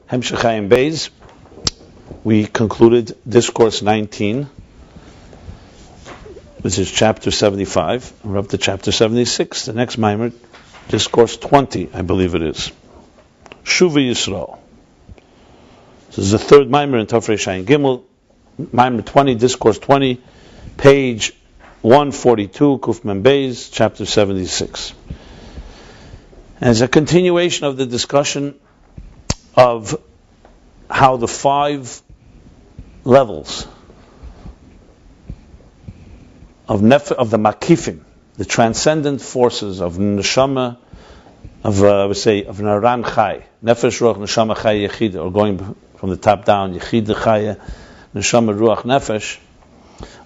Ayin Beis. We concluded Discourse 19, which is chapter 75. We're up to chapter 76. The next Maimer, Discourse 20, I believe it is. Shuva Yisroel. This is the third Maimer in Tafresh Ayin Gimel. Maimer 20, Discourse 20, page 142, Kuf Mem Beis, chapter 76. As a continuation of the discussion of how the 5 levels of the makifim, the transcendent forces of neshama, of naran chai, nefesh, ruach, neshama, chai, yechid, or going from the top down, yechid, chai, neshama, ruach, nefesh,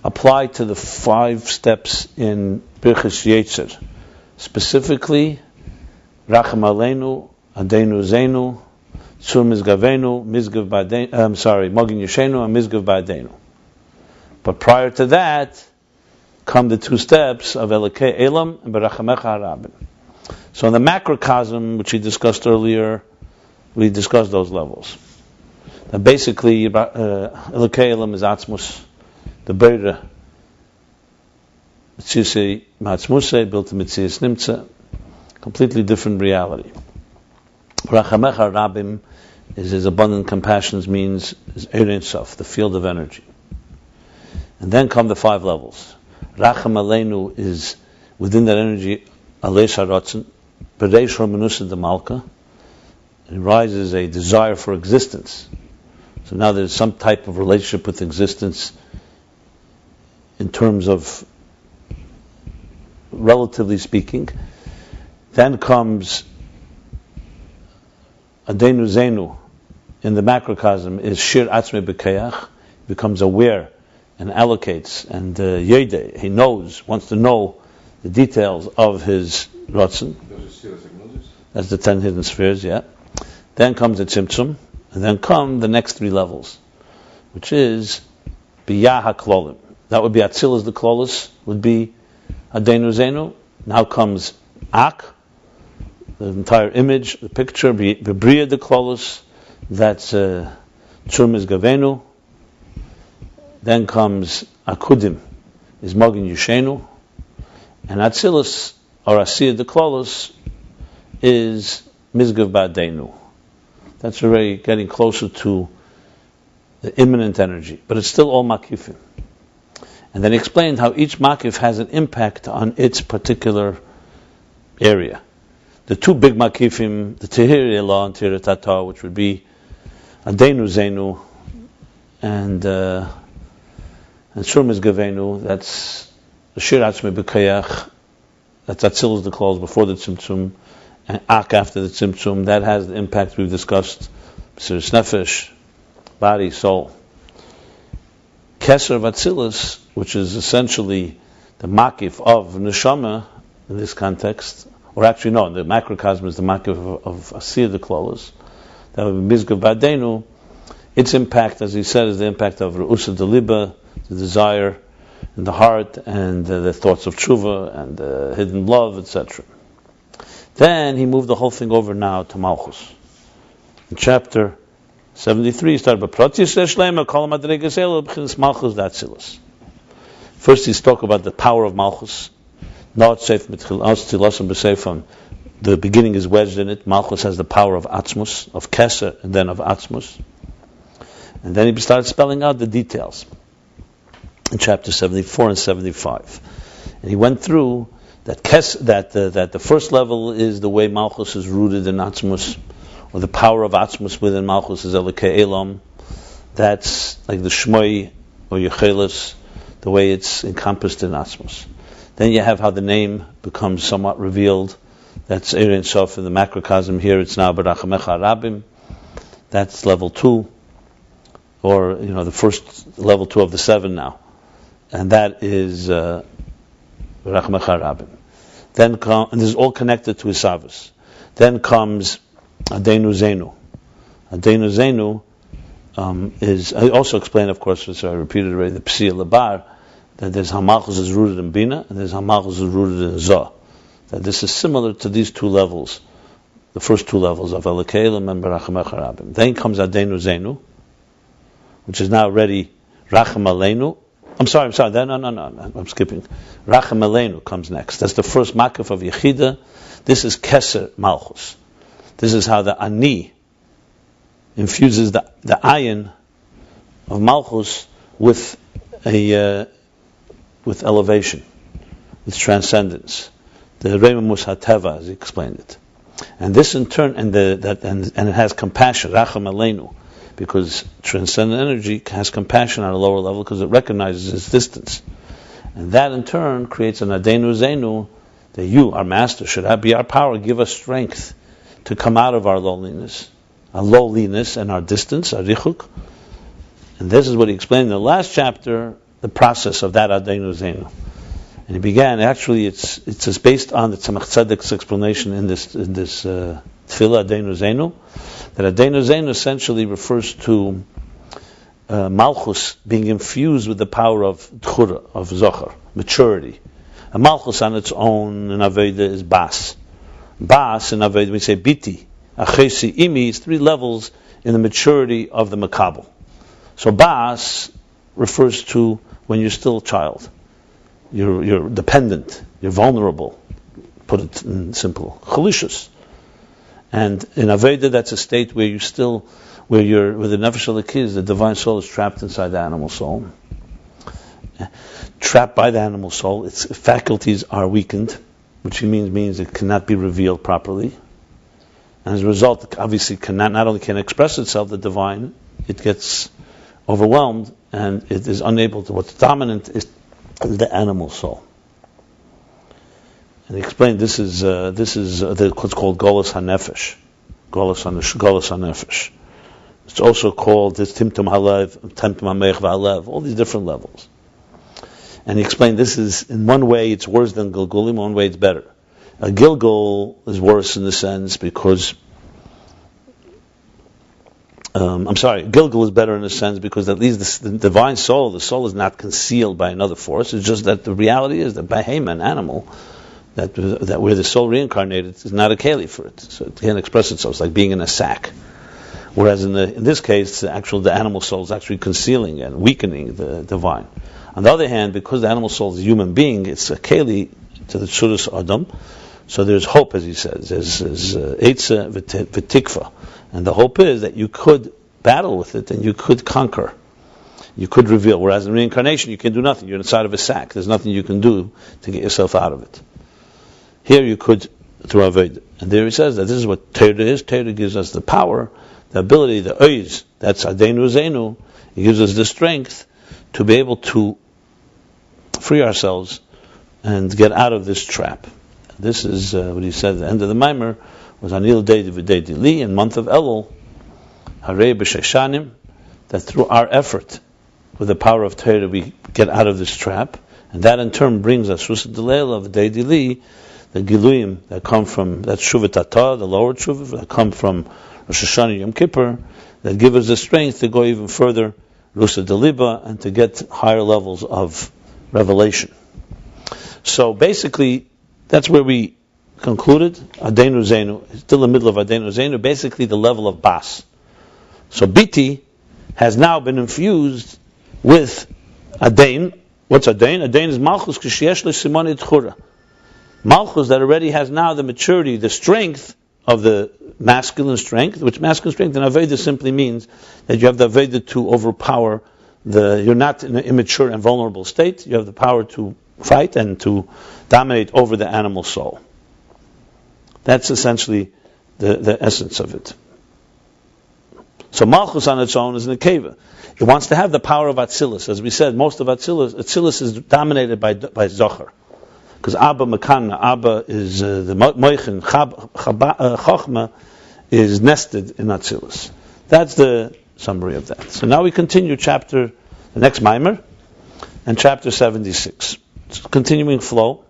apply to the 5 steps in Birchas Yotzer, specifically Racham Aleinu, Adon Uzeinu, Tzur Mizgavenu, Mizgav Ba'adenu, Mogin Yeshenu, and Mizgav Ba'adenu. But prior to that, come the 2 steps of Elokei Elam and Berachamecha Harabim. So in the macrocosm, which we discussed earlier, we discussed those levels. Now basically, Elokei Elam is Atzmus, the Beira, Mitzvah Ma'atzmusei, built to Mitzvah Nimtza, completely different reality. Berachamecha Harabim is his abundant compassions, means is Ein Sof, the field of energy. And then come the 5 levels. Racham Aleinu is within that energy, Aleis HaRatzon, B'reish HaMenusa de Malka. It rises a desire for existence. So now there's some type of relationship with existence in terms of, relatively speaking. Then comes Adon Uzeinu in the macrocosm is Shir Atzmei B'Kayach, becomes aware and allocates and Yede, he knows, wants to know the details of his Ratzon. That's the 10 hidden spheres, yeah. Then comes the Tzimtzum, and then come the next 3 levels, which is Biyah HaKlolim. That would be atzilus, the Klolos, would be Adon Uzeinu. Now comes Ak, the entire image, the picture, Bebriya the Klolos, that's Tzur Mizgavenu. Then comes Akudim, is Mogin Yeshenu, and Atzilus, or Asiyah the Klolos, is Mizgav Ba'adenu. That's already getting closer to the imminent energy, but it's still all makifim. And then he explained how each makif has an impact on its particular area. The 2 big makifim, the Tehir Elah and Tehir Tata, which would be Adon Uzeinu and Tzur Mizgavenu, that's Shir Atzmei B'Kayach, that's Atzilus the clause before the Tzimtzum, and Ak after the Tzimtzum. That has the impact we've discussed, Mesiras Nefesh, body, soul. Keser of Atzilus, which is essentially the makif of neshama in this context, or actually no, the macrocosm is the makif of Asiyah the Klolos, that would be Mizgav Ba'adenu. Its impact, as he said, is the impact of Ru'usa de Liba, the desire in the heart, and the thoughts of Shuva, and hidden love, etc. Then he moved the whole thing over now to Malchus. In chapter 73, he started by Malchus First he spoke about the power of Malchus. The beginning is wedged in it. Malchus has the power of Atzmus, of Keser, and then of Atzmus. And then he started spelling out the details in chapter 74 and 75. And he went through that that the first level is the way Malchus is rooted in Atzmus, or the power of Atzmus within Malchus is Elokei Elam. That's like the Shmoi or Yechelis, the way it's encompassed in Atzmus. Then you have how the name becomes somewhat revealed. That's Ein Sof in the macrocosm. Here it's now Berachamecha Harabim. That's level 2, or the first level 2 of the 7 now, and that is Berachamecha Harabim. Then and this is all connected to Isavus. Then comes Adon Uzeinu. Adon Uzeinu is, I also explained, of course, which I repeated already, the precede Labar, that there's how Malchus is rooted in binah, and there's how Malchus is rooted in Zah. That this is similar to these 2 levels, the first two levels of Elokeilim and Barachim Echarabim. Then comes Adon Uzeinu, which is now already Racham Aleinu. I'm sorry, no, I'm skipping. Racham Aleinu comes next. That's the first makif of Yechida. This is Keser Malchus. This is how the Ani infuses the Ayin of Malchus with elevation, with transcendence. The Reimamus HaTeva, as he explained it. And this in turn, and it has compassion, Racham Aleinu, because transcendent energy has compassion on a lower level because it recognizes its distance. And that in turn creates an Adon Uzeinu, that you, our master, should be our power, give us strength to come out of our lowliness and our distance, our richuk. And this is what he explained in the last chapter, the process of that Adon Uzeinu. And he began, actually it's just based on the Tzemach Tzedek's explanation in this Tefillah Adon Uzeinu, that Adon Uzeinu essentially refers to Malchus being infused with the power of Tchura, of Zohar, maturity. And Malchus on its own in Aveda is Bas. Bas in Aveda, we say Biti, Achesi, Imi, is three levels in the maturity of the Makabel. So Bas refers to when you're still a child. You're dependent, you're vulnerable, put it in simple, chalishus. And in Aveda, that's a state where you're the nefesh Elokiz, the divine soul is trapped inside the animal soul. Trapped by the animal soul, its faculties are weakened, which means it cannot be revealed properly. And as a result, it obviously not only can express itself, the divine, it gets overwhelmed, and it is unable to, what's dominant is the animal soul. And he explained this is what's called Golus HaNefesh. Golus HaNefesh. It's also called this Timtum Halev, Timtum HaMeich V'Alev, all these different levels. And he explained this is, in one way, it's worse than Gilgulim, in one way it's better. A Gilgul is worse in the sense because Gilgul is better in a sense because at least the divine soul, the soul is not concealed by another force. It's just that the reality is that Bahema, an animal, that where the soul reincarnated is not a keli for it, so it can't express itself. It's like being in a sack. Whereas in this case, the animal soul is actually concealing and weakening the divine. On the other hand, because the animal soul is a human being, it's a keli to the Tzuras Adam. So there's hope, as he says. There's Eitza v'tikva. And the hope is that you could battle with it and you could conquer. You could reveal. Whereas in reincarnation, you can do nothing. You're inside of a sack. There's nothing you can do to get yourself out of it. Here you could, through Aved. And there he says that this is what Torah is. Torah gives us the power, the ability, the oiz. That's Adon Uzeinu. It gives us the strength to be able to free ourselves and get out of this trap. This is what he said at the end of the Maimer, was Anil Deidi V'Deidi Li, in month of Elul, Harei B'Sheshanim, that through our effort, with the power of Torah, we get out of this trap, and that in turn brings us Rusa D'Leila V'Deidi Li, the Giluyim that come from, that's Shuva Tata, the lower Shuva, that come from Rosh Hashanah Yom Kippur, that give us the strength to go even further, Rusa D'Liba, and to get higher levels of revelation. So basically, that's where we concluded Adon Uzeinu. Still in the middle of Adon Uzeinu, basically the level of Bas. So Biti has now been infused with Adon. What's Adon? Adon is Malchus K'shyesh L'Simoni Tchura. Malchus that already has now the maturity, the strength of the masculine strength, which masculine strength in Aveda simply means that you have the Aveda to overpower you're not in an immature and vulnerable state. You have the power to fight and to dominate over the animal soul. That's essentially the essence of it. So Malchus on its own is in a keva. It wants to have the power of atzilus. As we said, most of atzilus is dominated by Zohar. Because Abba Makana, Abba is the Moichin, chochma is nested in atzilus. That's the summary of that. So now we continue the next Maimer, and chapter 76. It's a continuing flow.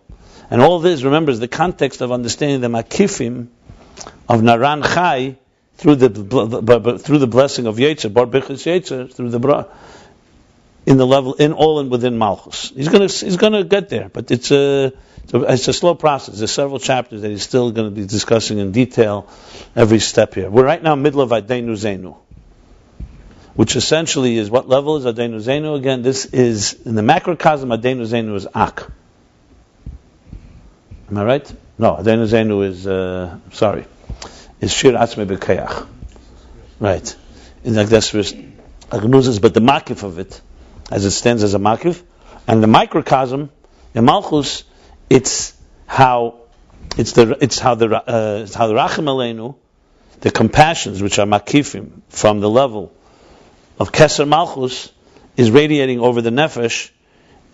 And all this, remember, is the context of understanding the makifim of Naran Chai through the blessing of Yotzer, Bar Bichus Yotzer, through the Bra, in the level, within Malchus. He's going to get there, but it's a slow process. There's several chapters that he's still going to be discussing in detail every step here. We're right now middle of Adon Uzeinu, which essentially is, what level is Adon Uzeinu again? This is, in the macrocosm, Adon Uzeinu is Ak. Am I right? No, Adon Uzeinu is Shir Atzmei B'Kayach. Right. In like that's but the makif of it, as it stands as a makif, and the microcosm in Malchus, it's how the Rachim Aleinu, the compassions which are makifim from the level of Keser Malchus, is radiating over the nefesh.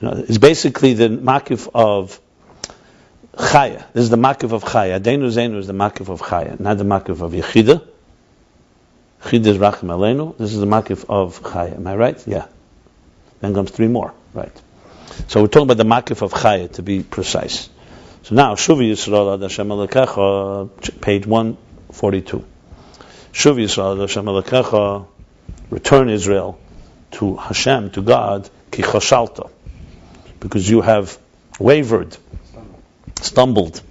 It's basically the makif of Chaya. This is the makif of Chaya. Adon Uzeinu is the makif of Chaya, not the makif of Yechida. Yechida is Rachim Aleinu. This is the makif of Chaya. Am I right? Yeah. Then comes three more. Right. So we're talking about the makif of Chaya, to be precise. So now, Shuva Yisroel ad Hashem Elokecha, page 142. Shuva Yisroel ad Hashem Elokecha, return Israel to Hashem, to God, ki chashalta, because you have wavered, stumbled.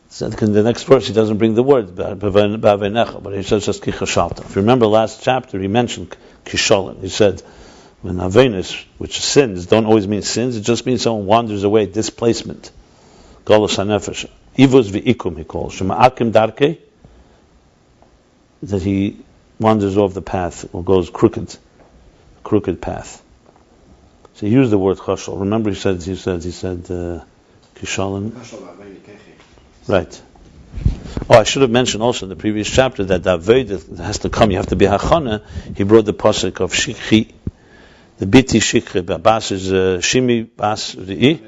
So in the next verse he doesn't bring the word, but he says just ki chashalta. If you remember last chapter, he mentioned kisholin. He said, when avenis, which is sins, don't always mean sins, it just means someone wanders away, displacement. Galus hanefesh. Ivus v'ikum, he calls. Shema'akim darke, that he wanders off the path, or goes crooked path. So he used the word chashal. Remember he said kisholin. Right. Oh, I should have mentioned also in the previous chapter that Avodah has to come. You have to be hachana. He brought the pasuk of shikhi. The biti shikhi. Bas is shimi bas ri'i.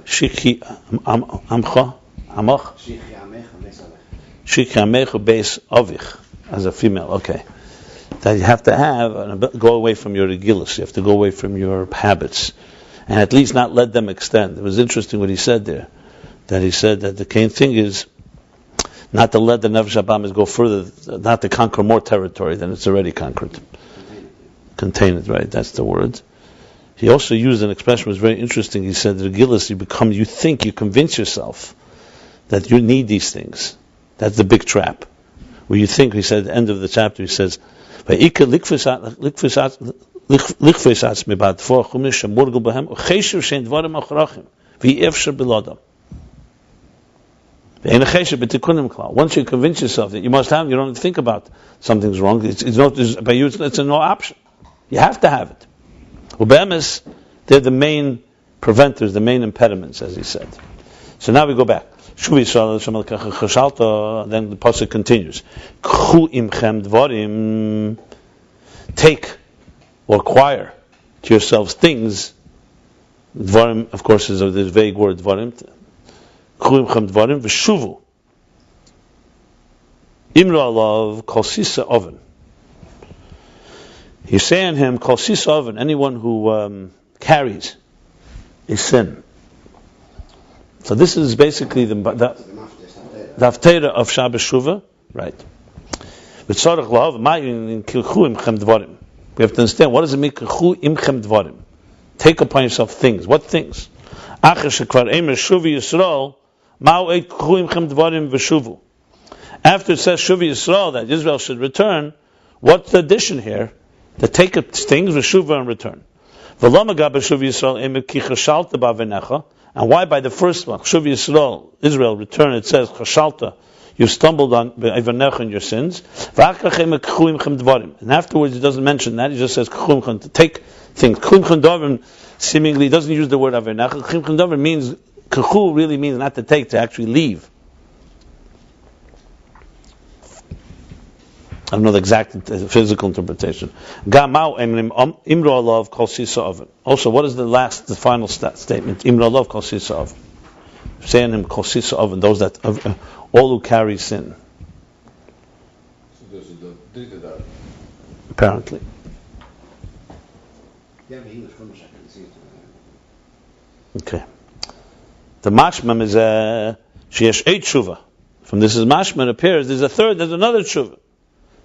Shikhi amcha amach. Shikhi amecha beis avich, as a female. Okay. That you have to go away from your regilus. You have to go away from your habits, and at least not let them extend. It was interesting what he said there. That he said that the main thing is not to let the nefesh habahamis go further, not to conquer more territory than it's already conquered. Contain it, right? That's the word. He also used an expression that was very interesting. He said, regilus, you convince yourself that you need these things. That's the big trap. Where you think, he said at the end of the chapter, he says, once you convince yourself that you must have, you don't have to think about something's wrong. It's a no option. You have to have it. Ubemis, they're the main preventers, the main impediments, as he said. So now we go back. Then the pasuk continues. Take or acquire to yourselves things. Dvarim, of course, is this vague word dvarim. V'shuvu imra alav kol sisa oven. He's saying him kol sisa oven, anyone who carries a sin. So this is basically the haftarah of Shabbos Shuva, right? We have to understand, what does it mean? Take upon yourself things. What things? After it says Shuva Yisroel, that Israel should return, what's the addition here? To take things with Shuva and return. And why by the first one, Shuva Yisroel, Israel, return, it says Chashalta, you stumbled on in your sins. And afterwards, he doesn't mention that. He just says to take things. Seemingly doesn't use the word Avenach. Means kachu really means not to take, to actually leave. I don't know the exact physical interpretation. Also, what is the final statement? Imra lov kol sisa oven. Saying him kol sisa oven, those that all who carry sin. Apparently. Okay. The mashmam is sheyesh eight shuva. From this is mashmam appears there's another shuva.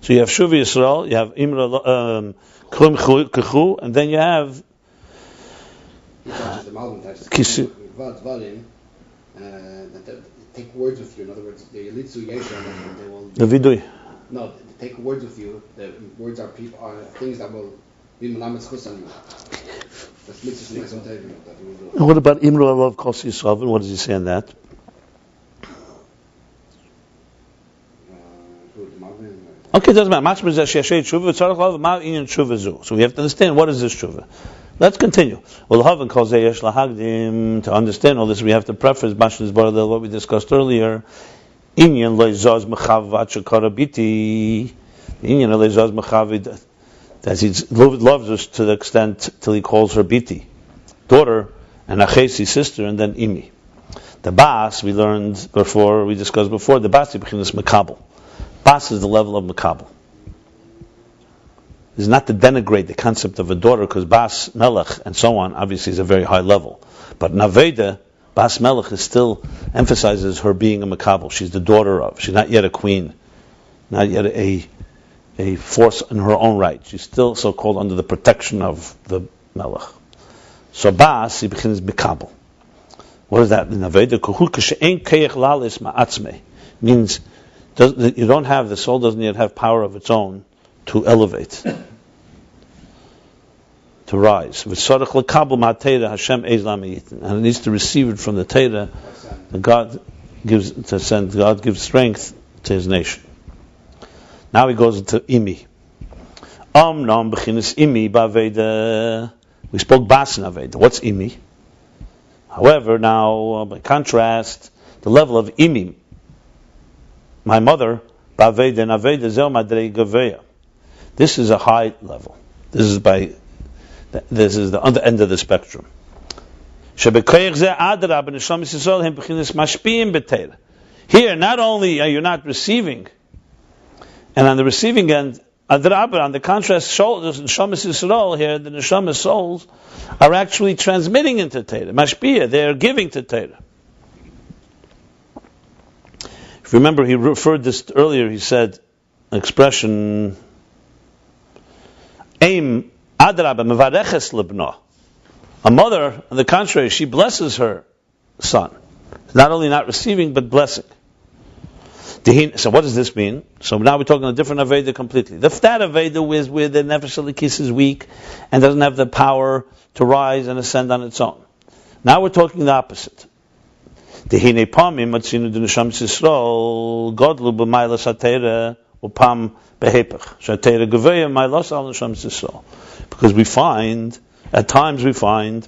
So you have Shuva Yisroel, you have Imra Krum Kechu, and then you have Kisu. Take words with you. In other words, they Yelitzu Yesha, they will. The Vidui. No, take words with you. The words are things that will be Melamed Chus on you. That's mitzvah that you will do. And what about Imra Alav Kos Yisrael? What does he say on that? Okay, it doesn't matter. So we have to understand what is this Shuva. Let's continue. To understand all this, we have to preface what we discussed earlier. That he loves us to the extent till he calls her biti, daughter, and achesi, sister, and then imi. The bas we learned before, we discussed before. The bas is makabel. Bas is the level of makabel. Is not to denigrate the concept of a daughter, because Bas Melech and so on obviously is a very high level. But Naveda, Bas Melech is still emphasizes her being a Makabel. She's the daughter of. She's not yet a queen, not yet a force in her own right. She's still so called under the protection of the Melech. So Bas, he begins Makabel. What does that mean? Naveda means you don't have, the soul doesn't yet have power of its own to elevate, to rise. And it needs to receive it from the Torah. God gives strength to His nation. Now he goes into imi. We spoke bas in Aveda. What's imi? However, now by contrast, the level of imi, my mother, baveda and Aveda zel madrei gaveya. This is a high level. This is the other end of the spectrum. Here, not only are you not receiving, and on the receiving end, on the contrast, neshomo Yisroel here, the neshama souls are actually transmitting into Torah. Mashpia, they are giving to Torah. If you remember, he referred this earlier. He said an expression. Aim adraba mevareches lebna. A mother, on the contrary, she blesses her son. Not only not receiving, but blessing. So what does this mean? So now we're talking a different Aveda completely. That Aveda is where the nefesh alikis is weak and doesn't have the power to rise and ascend on its own. Now we're talking the opposite. Dehine pamim matzinu de neshama Yisroel godlu b'maylas hatera upam behepech shatera geveya maylas al neshama Yisroel. Because at times we find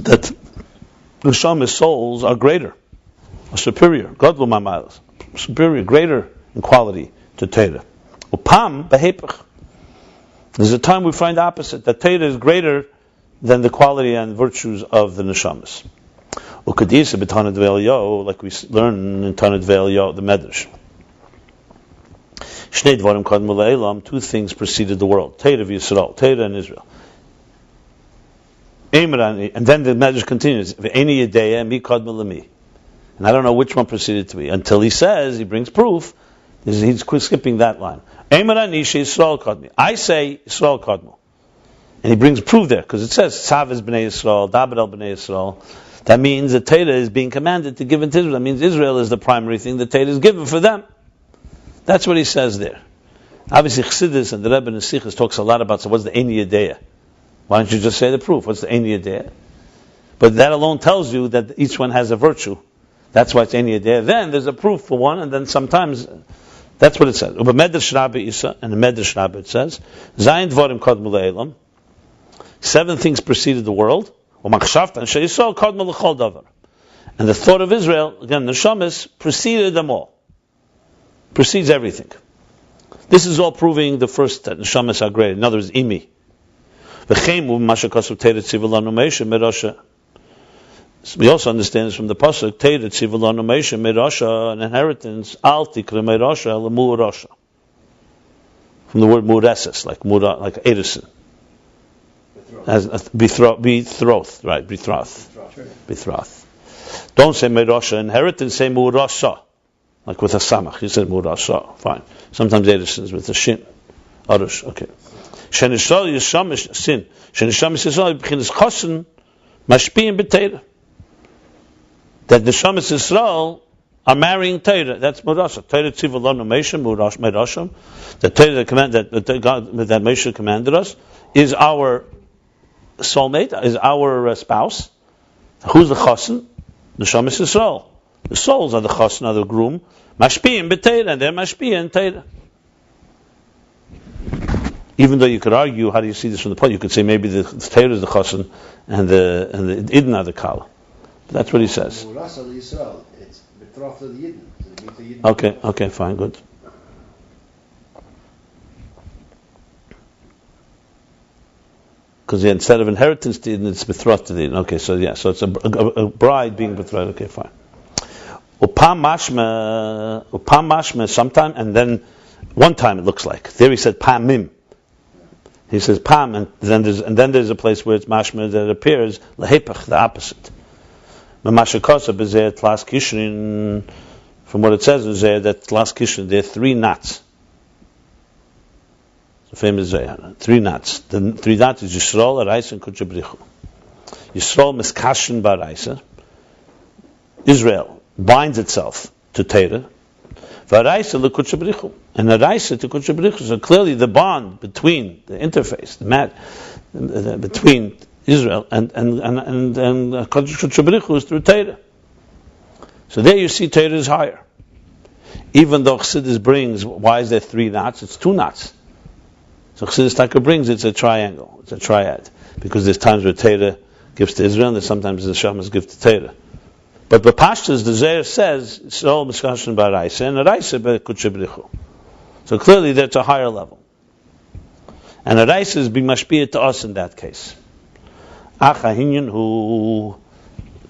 that neshama souls are greater, are superior, godlu maylas, superior, greater in quality to Torah. Upam behepech. There's a time we find the opposite, that Torah is greater than the quality and virtues of the neshamas. Ukadisa b'tanad ve'elyo, like we learn in Tanad ve'elyo, the Medrash. Shnei dvarim kadmu le'elam, two things preceded the world. Torah v'Yisrael, Torah and Israel. And then the Medrash continues, ve'eni yedeya mi kadmu le'mi. And I don't know which one preceded to me, until he brings proof. He's skipping that line. I say Yisrael kadmu. And he brings proof there, because it says, Tzav is b'nei Yisrael, Daber el b'nei Yisrael. That means the Torah is being commanded to give into Israel. That means Israel is the primary thing the Torah is given for them. That's what he says there. Obviously, Chassidus and the Rebbe and the Sichos talks a lot about, so what's the Ein Yedea? Why don't you just say the proof? What's the Ein Yedea? But that alone tells you that each one has a virtue. That's why it's Ein Yedea. Then there's a proof for one, and then sometimes, that's what it says. And the Medrash Rabbi it says, Zayin dvarim kadmu le'elam, 7 things preceded the world. And the thought of Israel, again, the neshamas preceded them all. Precedes everything. This is all proving the first that neshamas are great. In other words, imi. We also understand this from the pasuk, an inheritance, from the word mureses, like Edison. As betrothed, right? Betroth. Don't say merosha inheritance, say murasha. like with a samach. He said murasha. Fine. Sometimes Edison's with a shin. Arush. Okay. Shenishal yishamish sin. Shenishamish Yisroel b'chinas chosin mashpiyim b'teira. That the Shamas Yisrael are marrying Torah. That's murasha. Torah tziva lanu Moshe murasham. The Torah that Moshe commanded us is our soulmate, is our spouse. Who's the chosin? The Shamas Yisrael. The souls are the chosin, are the groom. Mashpiyim b'teira, and they're mashpiyim Torah. Even though you could argue, how do you see this from the point? You could say maybe the Torah is the chosin and the idn are the kala. That's what he says. Okay, fine, good. Because instead of inheritance to idn, it's betrothed to the idn. Okay, so it's a bride being betrothed. Okay, fine. Upam mashma, sometime, and then one time it looks like. There he said pamim. He says pam, and then there's a place where it's mashma that appears lehepach, the opposite. From what it says is there that Tlas Kishrin, there are 3 knots. The famous Zayar, 3 knots. The 3 knots is Yisroel, Araisa, and Kuchabrichu. Yisroel miskashin baraisa. Israel binds itself to Torah. Varaisa le Kuchabrichu. And Araisa to Kuchabrichu. So clearly the bond between the interface, between Israel and Kuchabrichu is through Torah. So there you see Torah is higher. Even though Chassidus brings, why is there 3 knots? It's 2 knots. So Chassidus Taka brings, it's a triangle, it's a triad. Because there's times where Torah gives to Israel, and there's sometimes the Shamas give to Torah. But B'Pashtas, the Zayar says, Yisroel Miskashin Baraisa, and Araisa Kuchabrichu. So clearly that's a higher level. And Araisa is being mashpiyah to us in that case. Achahinyan, who,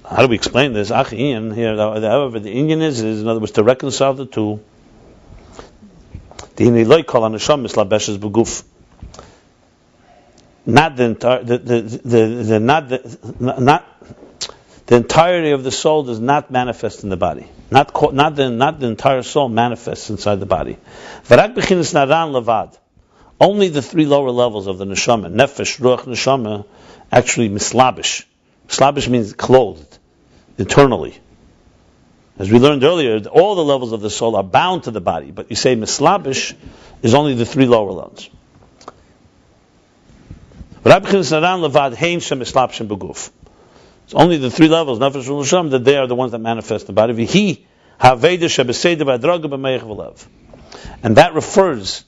how do we explain this? Achahinyan here, however, the Indian is in other words, to reconcile the two. The Hiniloi kol haneshama mislabeshes b'guf. Not the entirety of the soul does not manifest in the body. Not the entire soul manifests inside the body. V'rak b'chinas naran levad. Only the 3 lower levels of the neshama, nefesh, ruach, neshomo, actually mislabish. Mislabish means clothed, eternally. As we learned earlier, all the levels of the soul are bound to the body, but you say mislabish is only the 3 lower levels. It's only the 3 levels, nefesh, ruach, neshomo, that they are the ones that manifest the body. And that refers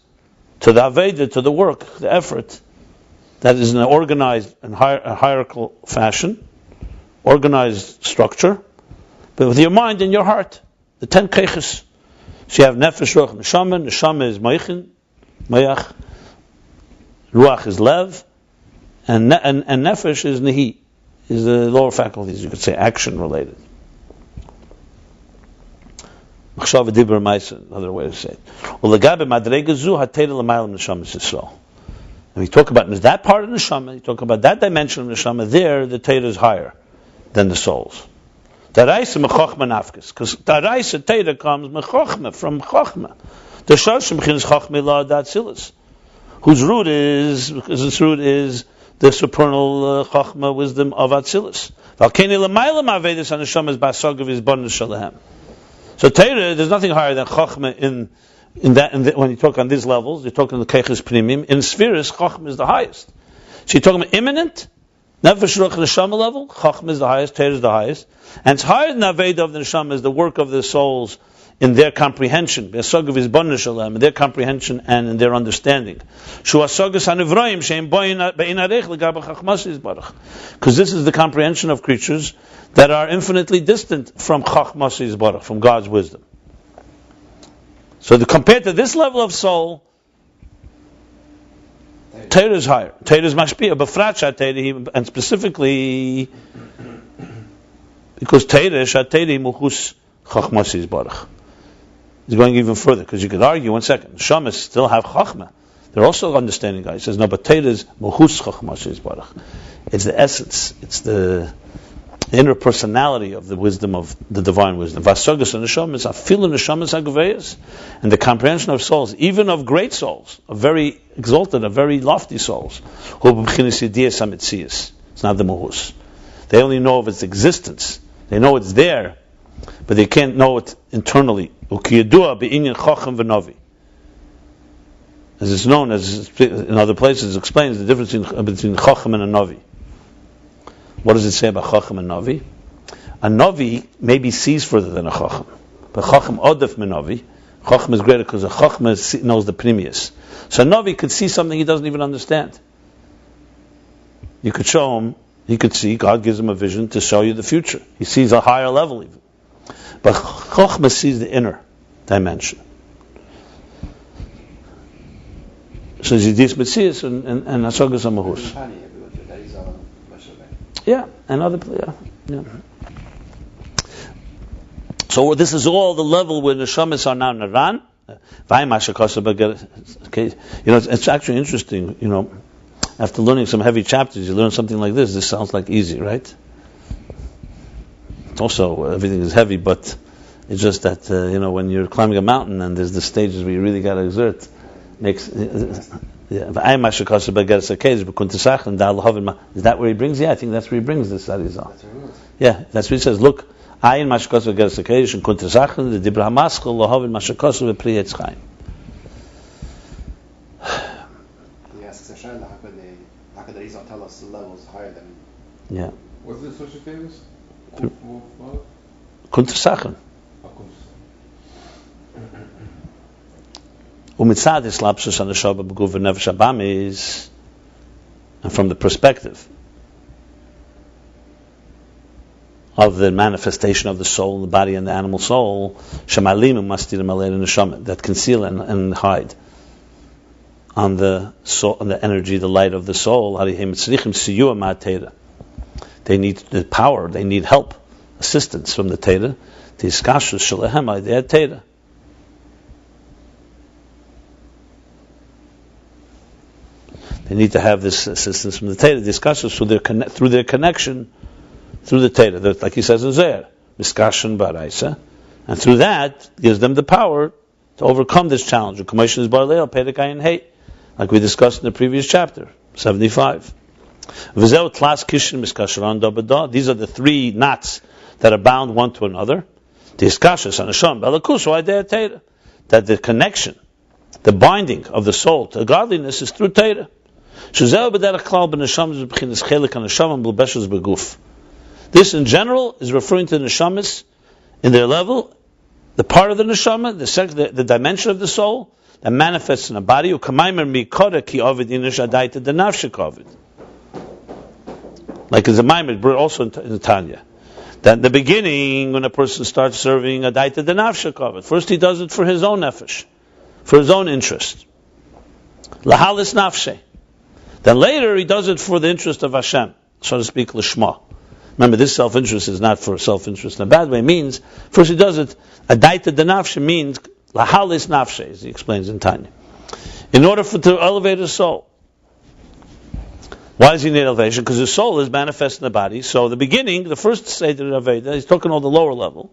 to the Aveda, to the work, the effort, that is in an organized and hierarchical fashion, organized structure, but with your mind and your heart, the 10 keches. So you have nefesh, ruach, neshomo. Neshomo is mayach, ruach is lev, and nefesh is nehi, is the lower faculties, you could say action related. Another way to say it. And we talk about that part of the neshama, you talk about that dimension of the neshama, there the Torah is higher than the souls. Because Daraisa Torah comes from chochma. The Shoshim Chins chochma la atzilus, whose root is, because its root is the supernal chochma wisdom of atzilus. So Torah, there's nothing higher than chochma in that when you talk on these levels, you're talking the keches pnimim. In spheres, chochma is the highest. So you're talking about imminent, nefesh ruach neshama level, chochma is the highest, Torah is the highest. And it's higher than Aveda of the neshama is the work of the souls in their comprehension, in their comprehension and in their understanding. Because this is the comprehension of creatures that are infinitely distant from chochma, from God's wisdom. So compared to this level of soul, Torah is higher. Torah is mashpiyah, b'frat Torah, and specifically because Torah shateri muchus chochma barach. He's going even further, because you could argue, one second, Shamas still have chochma. They're also understanding guys. He says, no, but Torah is muchus chochma barach. It's the essence. It's the the inner personality of the wisdom of the divine wisdom. Vasogas and neshomas, afilu neshomas hagaveyas, and the comprehension of souls, even of great souls, of very exalted, of very lofty souls. It's not the mohus. They only know of its existence. They know it's there, but they can't know it internally. As it's known, as in other places, it explains the difference between chochma and a navi. What does it say about chochma and navi? A navi maybe sees further than a chochma, but chochma odef min navi. Chochma is greater because a chochma knows the previous. So a navi could see something he doesn't even understand. You could show him, he could see, God gives him a vision to show you the future. He sees a higher level even. But chochma sees the inner dimension. So Zidis Metzias and Asogas Amahus. Yeah, and other, yeah. So this is all the level where the neshomas are now naran. Okay, it's actually interesting. After learning some heavy chapters, you learn something like this. This sounds like easy, right? Also, everything is heavy, but it's just that when you're climbing a mountain and there's the stages where you really got to exert. Is that where he brings? Yeah, I think that's where he brings this Arizal. Yeah, that's what he says. Look, Ayin Mashakos Begeres Akesh and Kuntesachen the Dibra Hamaschel Lohavin Mashakos V'Pri Etzchaim. He asks Hashem, how could the Arizal tell us the levels higher than? Yeah. Was this such a famous? Kuntesachen. Umitzad Islapsus on the Shuva B'Guv Nefesh Abamis, and from the perspective of the manifestation of the soul, the body, and the animal soul, Shemalim Mastirim Alei Neshama, that conceal and hide on the soul, on the energy, the light of the soul. They need the power, they need help, assistance from the Torah. Discourse Shalahem Idei Torah. They need to have this assistance from the Torah. Discussions through their connection through the Torah, like he says in Zohar, discussion baraisa, and through that gives them the power to overcome this challenge. The comprehension is barleil perek ayin hey, like we discussed in the previous chapter 75. These are the three knots that are bound one to another. That the connection, the binding of the soul to godliness is through Torah. This in general is referring to the neshamas in their level, the part of the neshama, the dimension of the soul that manifests in a body. Like as a maimed, also in the Tanya. That in the beginning, when a person starts serving adaita denafshe kavod, first he does it for his own nefesh, for his own interest. Lahalis nafshe. Then later he does it for the interest of Hashem, so to speak, lishma. Remember, this self-interest is not for self-interest in a bad way. It means, first he does it, adaita denafshe means lahalis nafshe, as he explains in Tanya. In order to elevate his soul. Why does he need elevation? Because his soul is manifest in the body. So the beginning, the first seder of Veda, he's talking on the lower level.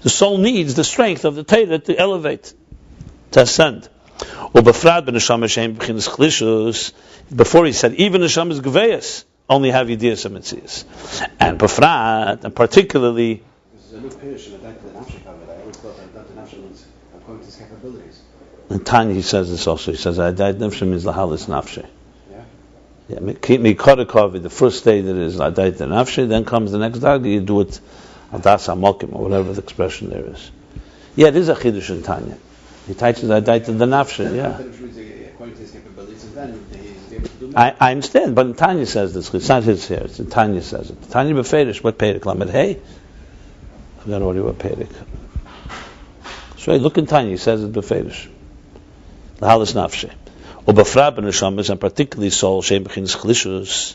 The soul needs the strength of the Torah to elevate, to ascend. Before he said, even neshamas geveyas only have yediyas and mitzias. And befrat, and particularly, This is a new pirish in the nefesh covered. I always thought that nefesh means according to his capabilities. in Tanya he says this also. He says, adaita nefesh means lahalis nafshe. Yeah, the first stage that is adaita nafshe, then comes the next dag, you do it adas amokim, or whatever the expression there is. Yeah, it is a chidush in Tanya. He teaches adaita the nafshe, yeah. According to his capabilities, and then he's able to do more. I understand, but in Tanya says this, it's not his here, it's in Tanya says it. Tanya beferish, what perek? Lamed hey? I forgot already what perek. So look in Tanya, he says it beferish. Lahalis nafshe. Ubafra b'neshamas, and particularly soul, sheim b'chinas chlishus,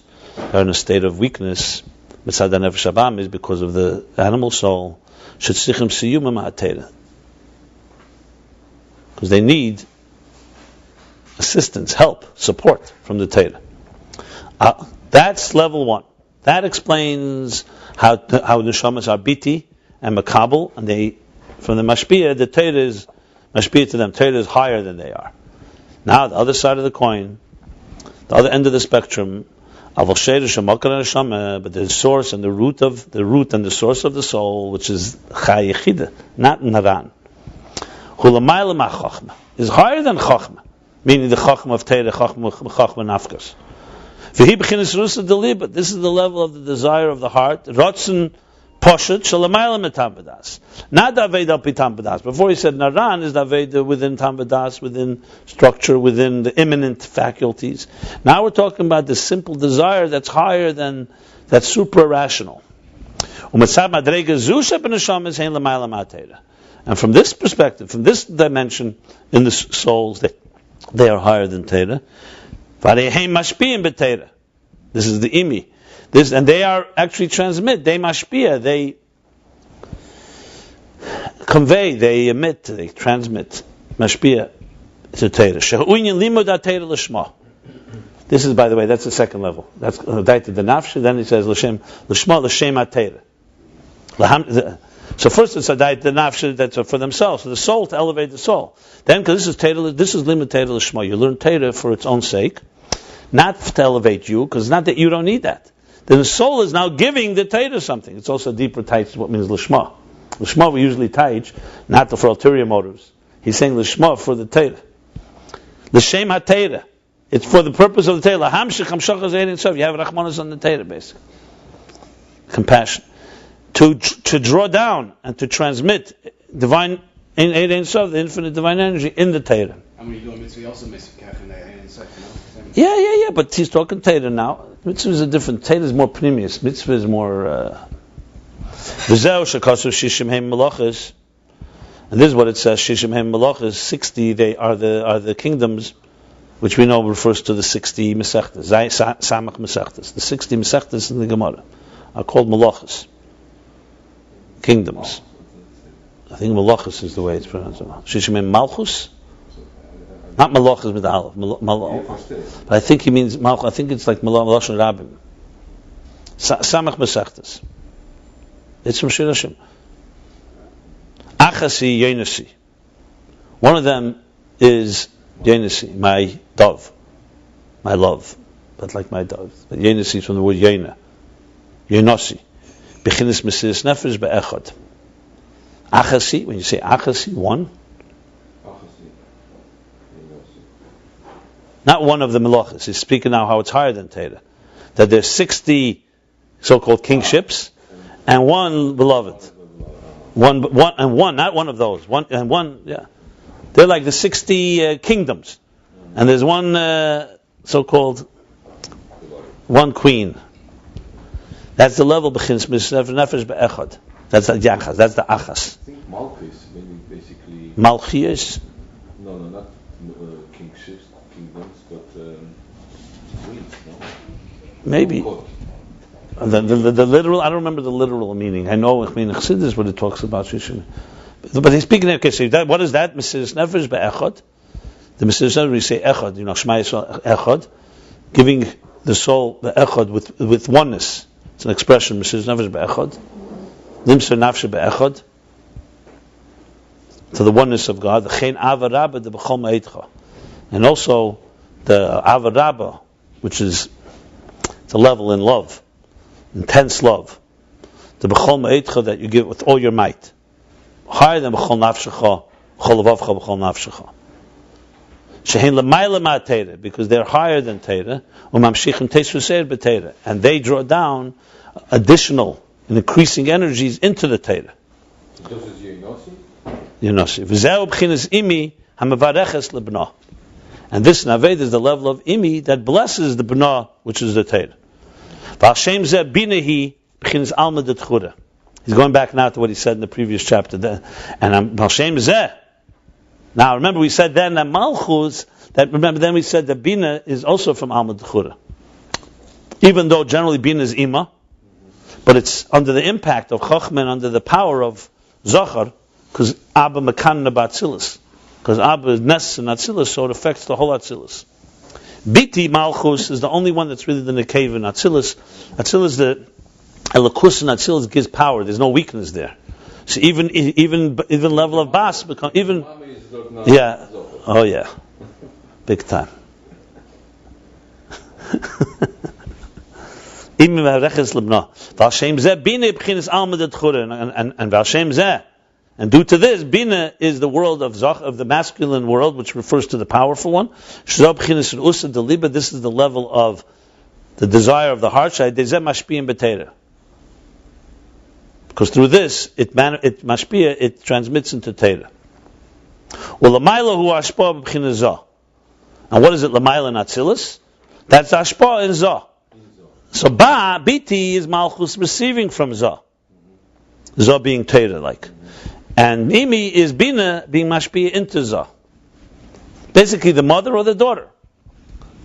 are in a state of weakness, mitzad nefesh abam, is because of the animal soul, shetzichem siyum ma'atera. Because they need assistance, help, support from the Torah. That's level one. That explains how neshomas are biti and makabel, and they, from the mashpia, the Torah is mashpia to them. Torah is higher than they are. Now, the other side of the coin, the other end of the spectrum, but the source and the root and the source of the soul, which is chai yechida, not naran, is higher than chochma, meaning the chochma of Torah, chochma nafkas. But this is the level of the desire of the heart. Rotzen poshet shalamayla metam b'das. Not the aveda pitam b'das. Before he said naran is the aveda within tam b'das, within structure, within the immanent faculties. Now we're talking about the simple desire that's higher than, that's super rational. And from this perspective, from this dimension in the souls, they are higher than Torah. This is the imi. And they are actually transmit. They mashpia. They convey. They emit. They transmit. Mashpia to Torah. This is, by the way, that's the second level. That's daita the nafsh. Then he says l'shem l'shem atera. So first it's a daita the nafsh that's for themselves, for the soul, to elevate the soul. Then, because this is limud Torah l'shma. You learn Torah for its own sake, not to elevate you, because it's not that you don't need that. Then the soul is now giving the Torah something. It's also deeper tied to what means l'shma. L'shma we usually tie, not for ulterior motives. He's saying l'shma for the Torah. L'shem ha-Torah. It's for the purpose of the Torah. You have rachmanas on the Torah, basically. Compassion. To draw down and to transmit divine, the infinite divine energy in the Torah. And when you do a mitzvah, you also miss kach in the Yeah, but he's talking Torah now. Mitzvah is a different. Torah is more pnimius. Mitzvah is more. And this is what it says: Shishim Hem Malachas. 60. They are the kingdoms, which we know refers to the 60 mesechtas. Samach mesechtas. The 60 mesechtas in the Gemara are called Malachas. Kingdoms. I think Malachas is the way it's pronounced. Shishim Hem Malchus. Not Malachas with Aleph. But I think he means Malchus. I think it's like Malachas Rabbi. Samach mesechtas. It's from Shir Hashem. Achasi Yenasi. One of them is Yenasi, my dove, my love, but like my dove. But Yenasi is from the word Yena, Yenasi. Bechinis Mesiris Nefesh be'echad. Achasi, when you say Achasi, one. Not one of the melachas. He's speaking now how it's higher than Torah. That there's 60 so-called kingships and one beloved. One, not one of those. Yeah. They're like the 60 kingdoms. And there's one so-called one queen. That's the level bechinis nefesh be'echad. That's the yachas. That's the achas. I think Malchus, maybe basically. Malchus? No, not kingships, kingdoms, but queens. No. Maybe. The literal, I don't remember the literal meaning. I know, Chassidus what it talks about. But he's speaking, okay, so what is that? Mesiris nefesh be'echad. The Mesiris nefesh, we say echad, Shema Yisrael echad, giving the soul the echad with oneness. It's an expression, Mesiris nefesh be'echad. Nimser nafshe be'echad. To the oneness of God. The chen ava rabba, the b'chol ma'etcha. And also, the ava rabba, which is the level in love. Intense love. The b'chol ma'etcha that you give with all your might. Higher than b'chol nafshecha, b'chol levavcha, b'chol nafshecha. Shehin l'mayla ma'atera, because they're higher than Torah, u'mamshichim teisruseir b'Torah, and they draw down additional and increasing energies into the Torah. So this is Yenosi. V'zeu b'chinas imi ha'mevareches lebna. And this naved is the level of imi that blesses the bna, which is the Torah. V'ashem zeh binahi b'chinas alma d'tchura. He's going back now to what he said in the previous chapter. And Hashem zeh. Now remember we said then that Malchus, then we said that binah is also from alma d'chura. Even though generally binah is ima, but it's under the impact of chochma and under the power of zachar, because Abba mekanna b'atzilus. Because Abba is nes and atzilus, so it affects the whole atzilus. Biti Malchus is the only one that's really the nekeva in atzilus. Atzilus, the elokus in atzilus gives power. There's no weakness there. So even level of bas become even. Yeah. Oh yeah. Big time. And due to this, binah is the world of the masculine world, which refers to the powerful one. This is the level of the desire of the heart. Because through this, it transmits into Torah. And what is it? L'mayla and atzilus? That's ashpa in Zah. So biti is Malchus receiving from Zah. Zah being Torah like. And Mimi is Bina being mashpia into Zah. Basically the mother or the daughter.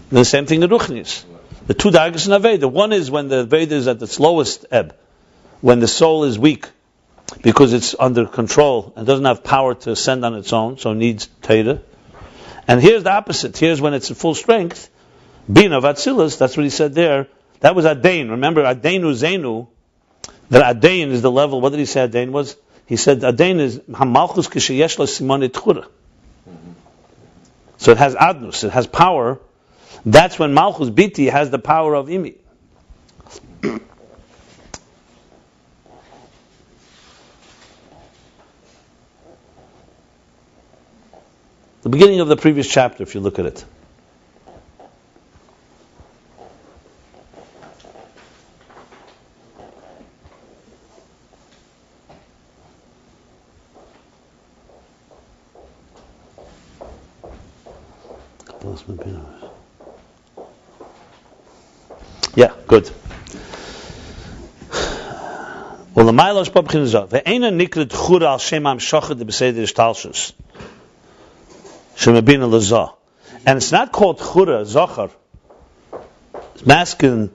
And the same thing in Ruchnis. The two dargos in Aveda. One is when the Aveda is at its lowest ebb. When the soul is weak. Because it's under control and doesn't have power to ascend on its own. So it needs Torah. And here's the opposite. Here's when it's at full strength. Bina of atzilus. That's what he said there. That was Adon. Remember, Adon Uzeinu. That Adon is the level. What did he say Adon was? He said Adon is Malchus kisheyesh la simonei tchura. So it has adnus, it has power. That's when Malchus biti has the power of imi. The beginning of the previous chapter, if you look at it. Yeah, good. Well, the Mailos Babchin is up. Ve'ena nikret chura al shem am shachad b'seder ishtalshus. Shemabina lazah. And it's not called chura, zachar. It's masculine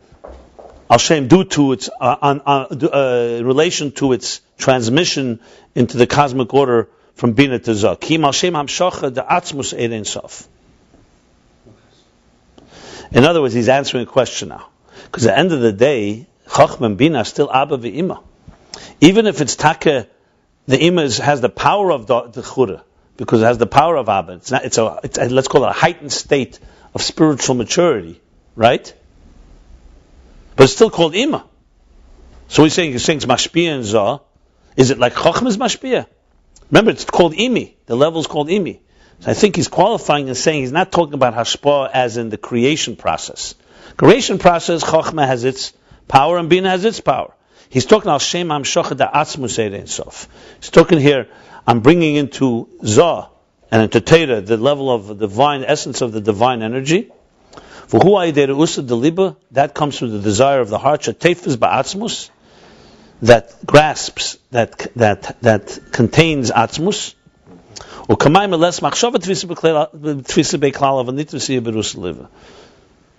al shem due to its relation to its transmission into the cosmic order from bina to zah. Kim al shem am shachad the atzmus ein sof. In other words, he's answering a question now. Because at the end of the day, chochma and binah are still abba ve'ima. Even if it's taka, the ima has the power of the chura, because it has the power of abba. It's let's call it a heightened state of spiritual maturity, right? But it's still called ima. So he's saying it's mashpia and zah. Is it like chochma's mashpia? Remember, it's called imi. The level is called imi. So I think he's qualifying and saying he's not talking about hashpah as in the creation process. Creation process, chochma has its power and binah has its power. He's talking al shem am shochad atzmus ein sof. He's talking here, I'm bringing into zah and into Torah the level of the divine essence of the divine energy. That comes from the desire of the heart, shetefes ba'atzmus, that grasps, that contains atzmus.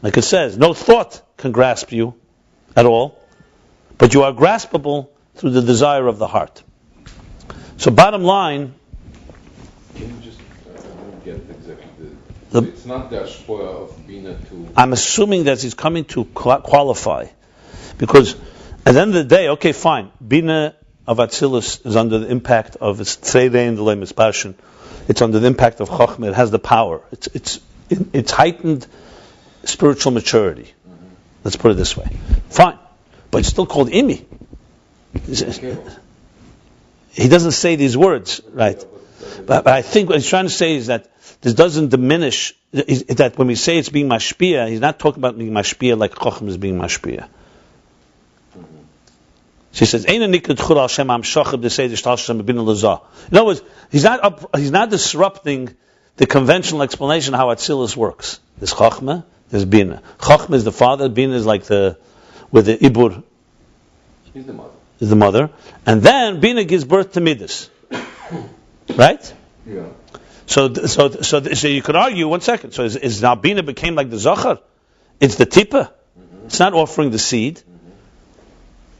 Like it says, no thought can grasp you at all, but you are graspable through the desire of the heart. So bottom line... Can you just, I don't get exactly it's not the ashpoya of bina to... I'm assuming that he's coming to qualify, because at the end of the day, okay, fine, bina of atzilus is under the impact of its tzerein, the lem's passion. It's under the impact of chochma. It has the power. It's heightened spiritual maturity. Mm-hmm. Let's put it this way. Fine, but it's still called imi. He doesn't say these words, right? But I think what he's trying to say is that this doesn't diminish that when we say it's being mashpia, he's not talking about being mashpia like chochma is being mashpia. She says, "Ein nikut chur al shem am shachab de seder shtalsham bin lazah." In other words, he's not disrupting the conventional explanation of how atzilus works. There's chochma, there's binah. Chochma is the father, binah is like with the ibur. He's the mother. Is the mother, and then binah gives birth to midas, right? Yeah. So you could argue. 1 second. So is now binah became like the zachar? It's the tipa. Mm-hmm. It's not offering the seed.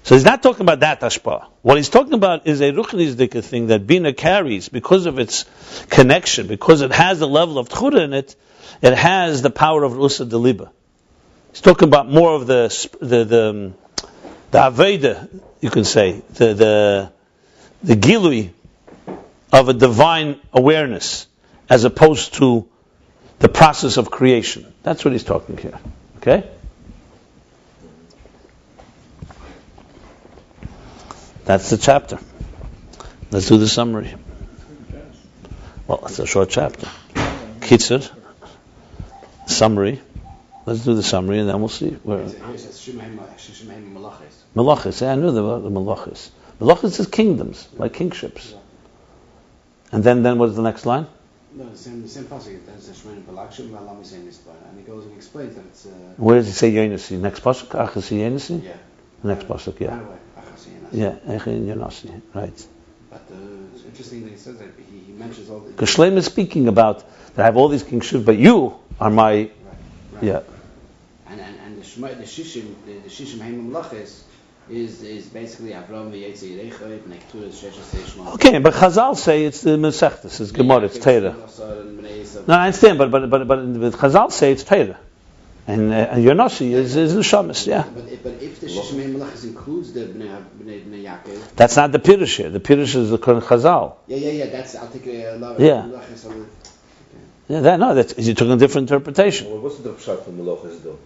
So he's not talking about that hashpah. What he's talking about is a ruchnisdika thing that binah carries because of its connection, because it has the level of tchura in it. It has the power of rusa deliba. He's talking about more of the aveda, you can say, the gilui of a divine awareness, as opposed to the process of creation. That's what he's talking here. Okay? That's the chapter. Let's do the summary. Well, it's a short chapter. Kitzur. Summary. Let's do the summary and then we'll see where. Malchus. Yeah, I knew the Malchus. Malchus is kingdoms, like kingships. And then what is the next line? No, the same passage. That's the Shemini Balakshim, Valami saying this, and he goes and explains that it's. Where does he say Yenasi? Next pasuk, Achasi Yenasi? Yeah. Next pasuk, yeah. Anyway, Achasi Yenasi. Yeah, Echin Yenasi, right. But it's interesting that he says that he mentions all the. Because Shleim is speaking about that I have all these kingships, but you are my. Right. Yeah. And the Shishim Haim Malachis is basically Avram v'Yetzer Yirecha v'Nektura Sheshes. Okay, but Chazal say it's the Mesechtes, it's Gemara, it's Torah. No, I understand, but Chazal say it's Torah, and Yonosi is Neshomo, yeah. But if the Shishim Haim Malachis includes the Bnei Yaakov, that's not the Pirush here. The Pirush is the Chazal. Yeah. That's I'll take a lot of Malachis on. Yeah, you're talking a different interpretation. Well, what's the pshat from Malchus though?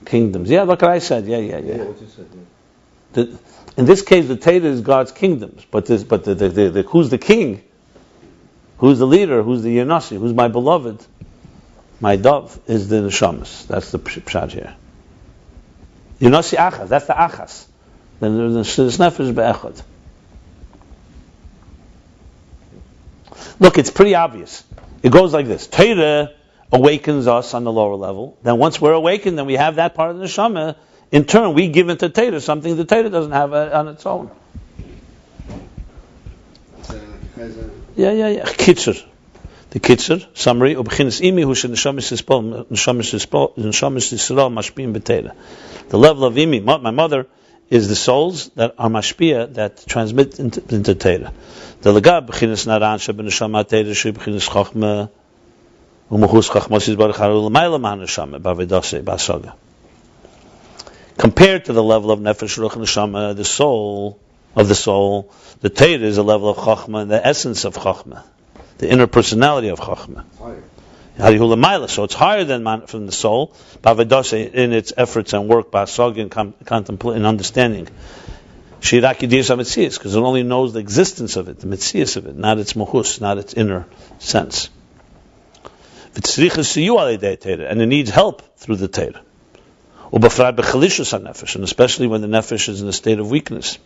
Kingdoms. Yeah, look what I said. Yeah. What you said. Yeah. In this case, the Torah is God's kingdoms, but the who's the king? Who's the leader? Who's the Yenasi? Who's my beloved? My dove is the neshomas. That's the pshat here. Yenasi achas. That's the achas. Then there's the nefesh be'echad. Look, it's pretty obvious. It goes like this. Torah awakens us on the lower level. Then once we're awakened, then we have that part of the neshama. In turn, we give into Torah something the Torah doesn't have on its own. Yeah. Kitzur. The Kitzur, summary, the level of imi, my mother, is the souls that are mashpia, that transmit into Torah. The legab b'chinas naran shebeneshama Torah sheb'chinas chochma u'muchus chochma shizbarach haru l'mayla ma'aneshama b'avedase b'asaga. Compared to the level of nefesh ruach neshama, the soul, the Torah is a level of chochma, the essence of chochma, the inner personality of chochma. So it's higher than from the soul, b'avedase, in its efforts and work, b'asaga, and contemplate and understanding. Because it only knows the existence of it, the mitzias of it, not its mohus, not its inner sense. And it needs help through the Torah. And especially when the nefesh is in a state of weakness.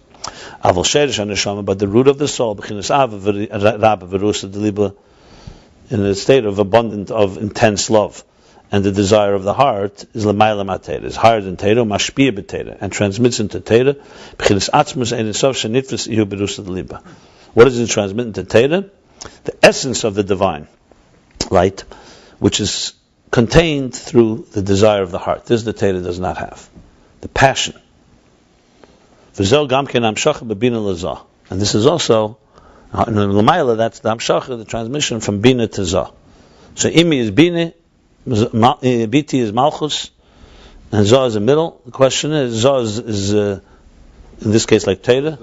But the root of the soul, in a state of abundant, of intense love, and the desire of the heart is l'mayla ma'Torah, is higher than Torah, mashpia b'Torah, and transmits into Torah. What does it transmit into Torah? The essence of the divine light, which is contained through the desire of the heart. This the Torah does not have. The passion. And this is also, in l'mayla, that's the amshacha, the transmission from binah to zah. So imi is binah, BT is Malchus, and Zah is the middle. The question is, Zah is in this case like Torah,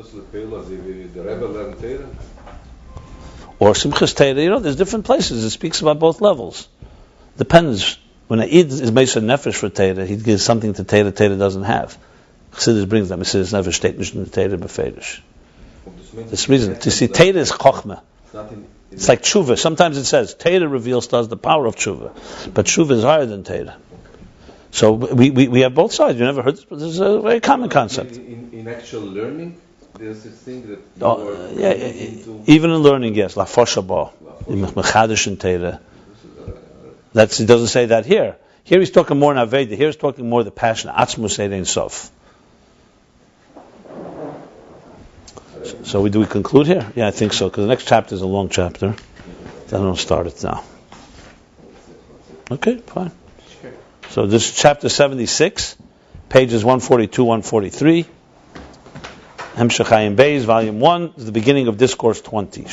or Simchas Torah. There's different places. It speaks about both levels. Depends. When Aid is Meisha Nefesh for Torah, he gives something to Torah doesn't have. Chassidus brings them. He says Nefesh statement in the Torah befedish. This reason to see Torah is chochma. It's like Shuva. Sometimes it says Torah reveals to us the power of Shuva, but Shuva is higher than Torah. So we have both sides. You never heard this, but this is a very common concept. In actual learning, there's this thing that even in learning, yes, la foshaba, mechadish in Torah. He doesn't say that here. Here he's talking more in Aveda. Here he's talking more the passion. Atzmus ein sof. So do we conclude here? Yeah, I think so, because the next chapter is a long chapter. I don't start it now. Okay, fine. So this is chapter 76, pages 142, 143. Hemshech Ayin Beis, Volume 1, is the beginning of Discourse 20.